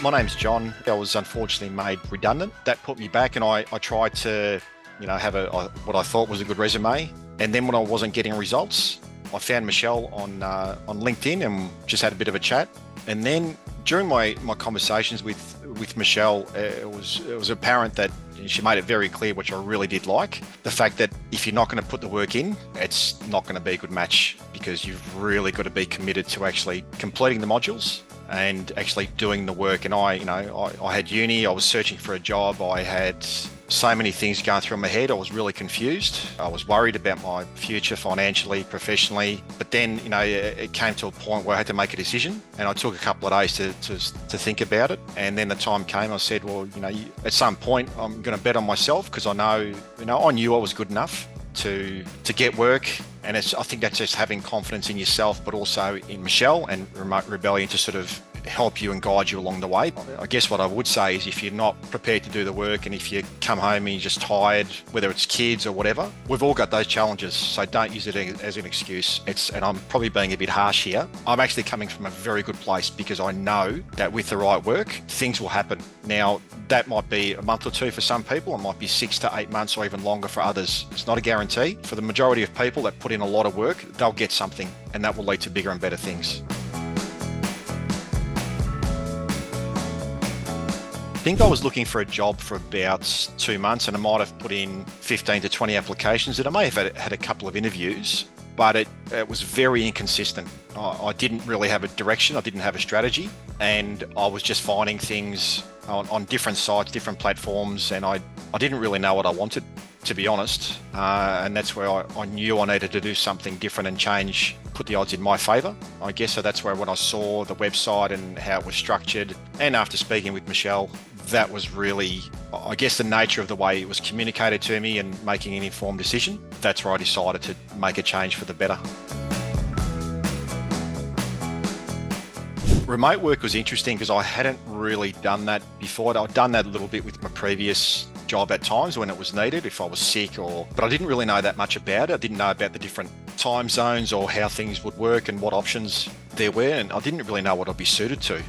My name's John. I was unfortunately made redundant. That put me back, and I tried to, have what I thought was a good resume. And then when I wasn't getting results, I found Michelle on LinkedIn and just had a bit of a chat. And then during my conversations with Michelle, it was apparent that she made it very clear, which I really did like, the fact that if you're not going to put the work in, it's not going to be a good match, because you've really got to be committed to actually completing the modules and actually doing the work. And I had uni, I was searching for a job, I had so many things going through my head. I was really confused. I was worried about my future financially, professionally. But then, it came to a point where I had to make a decision, and I took a couple of days to think about it. And then the time came, I said, well, at some point I'm going to bet on myself, because I know, I knew I was good enough to get work. And I think that's just having confidence in yourself, but also in Michelle and Remote Rebellion to sort of help you and guide you along the way. I guess what I would say is, if you're not prepared to do the work, and if you come home and you're just tired, whether it's kids or whatever, we've all got those challenges. So don't use it as an excuse. And I'm probably being a bit harsh here. I'm actually coming from a very good place, because I know that with the right work, things will happen. Now, that might be a month or two for some people. It might be 6 to 8 months or even longer for others. It's not a guarantee. For the majority of people that put in a lot of work, they'll get something, and that will lead to bigger and better things. I think I was looking for a job for about 2 months, and I might have put in 15 to 20 applications, and I may have had a couple of interviews, but it was very inconsistent. I didn't really have a direction. I didn't have a strategy, and I was just finding things on different sites, different platforms, and I didn't really know what I wanted, to be honest. And that's where I knew I needed to do something different and change, put the odds in my favour, I guess. So that's where, when I saw the website and how it was structured, and after speaking with Michelle, that was really, I guess, the nature of the way it was communicated to me and making an informed decision. That's where I decided to make a change for the better. Remote work was interesting because I hadn't really done that before. I'd done that a little bit with my previous job at times when it was needed, if I was sick, but I didn't really know that much about it. I didn't know about the different time zones or how things would work and what options there were, and I didn't really know what I'd be suited to,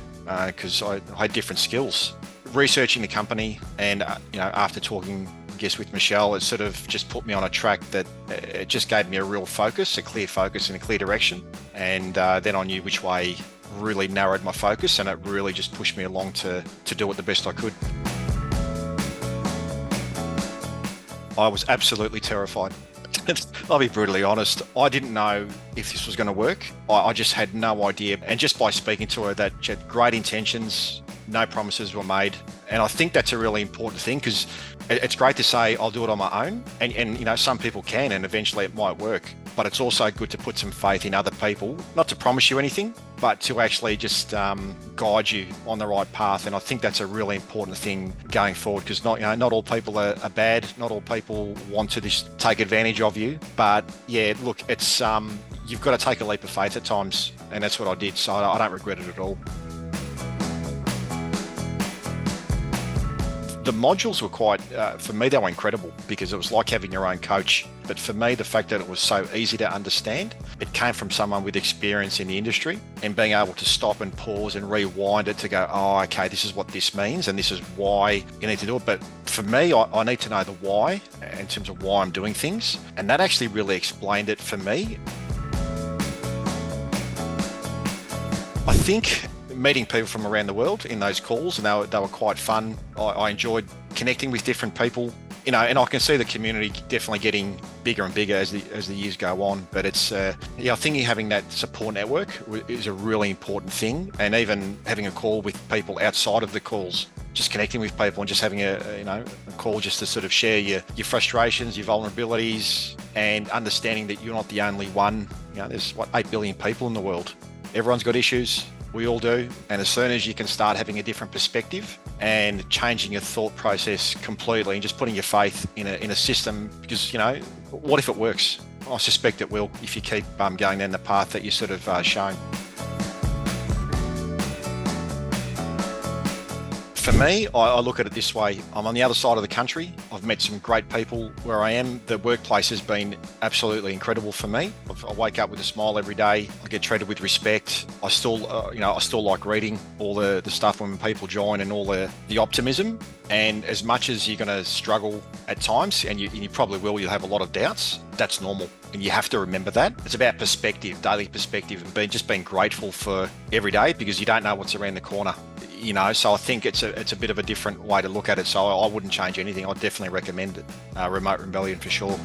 because I had different skills. Researching the company, and after talking, I guess, with Michelle, it sort of just put me on a track that it just gave me a real focus, a clear focus and a clear direction. And then I knew which way really narrowed my focus, and it really just pushed me along to do it the best I could. I was absolutely terrified. I'll be brutally honest. I didn't know if this was going to work. I just had no idea. And just by speaking to her, that she had great intentions, no promises were made. And I think that's a really important thing, because it's great to say, I'll do it on my own. And some people can, and eventually it might work. But it's also good to put some faith in other people, not to promise you anything, but to actually just guide you on the right path. And I think that's a really important thing going forward, because not all people are bad. Not all people want to just take advantage of you. But yeah, look, it's you've got to take a leap of faith at times, and that's what I did. So I don't regret it at all. The modules were quite, for me, they were incredible, because it was like having your own coach. But for me, the fact that it was so easy to understand, it came from someone with experience in the industry, and being able to stop and pause and rewind it to go, oh, okay, this is what this means, and this is why you need to do it. But for me, I need to know the why, in terms of why I'm doing things. And that actually really explained it for me. I think meeting people from around the world in those calls, and they were quite fun. I enjoyed connecting with different people, and I can see the community definitely getting bigger and bigger as the years go on. But it's I think having that support network is a really important thing, and even having a call with people outside of the calls, just connecting with people and just having a call just to sort of share your frustrations, your vulnerabilities, and understanding that you're not the only one. There's 8 billion people in the world. Everyone's got issues. We all do. And as soon as you can start having a different perspective and changing your thought process completely, and just putting your faith in a system, because, what if it works? I suspect it will, if you keep going down the path that you sort of shown. For For me, I look at it this way. I'm on the other side of the country. I've met some great people where I am. The workplace has been absolutely incredible for me. I wake up with a smile every day. I get treated with respect. I still, I still like reading all the stuff when people join and all the optimism. And as much as you're going to struggle at times, and you probably will, you'll have a lot of doubts. That's normal. And you have to remember that. It's about perspective, daily perspective, and just being grateful for every day, because you don't know what's around the corner. So I think it's a bit of a different way to look at it. So I wouldn't change anything. I'd definitely recommend it. Remote Rebellion for sure.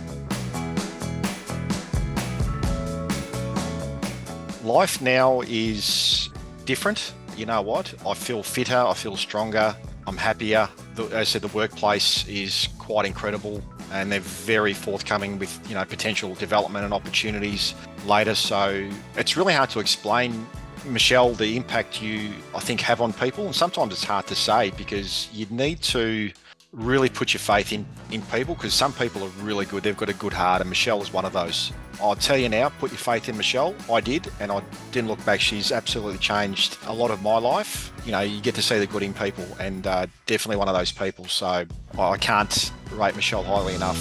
Life now is different. You know what? I feel fitter. I feel stronger. I'm happier. As I said, the workplace is quite incredible, and they're very forthcoming with potential development and opportunities later. So it's really hard to explain, Michelle, the impact you, I think, have on people. And sometimes it's hard to say, because you need to really put your faith in people, because some people are really good. They've got a good heart, and Michelle is one of those. I'll tell you now, put your faith in Michelle. I did, and I didn't look back. She's absolutely changed a lot of my life. You get to see the good in people, and definitely one of those people. So I can't rate Michelle highly enough.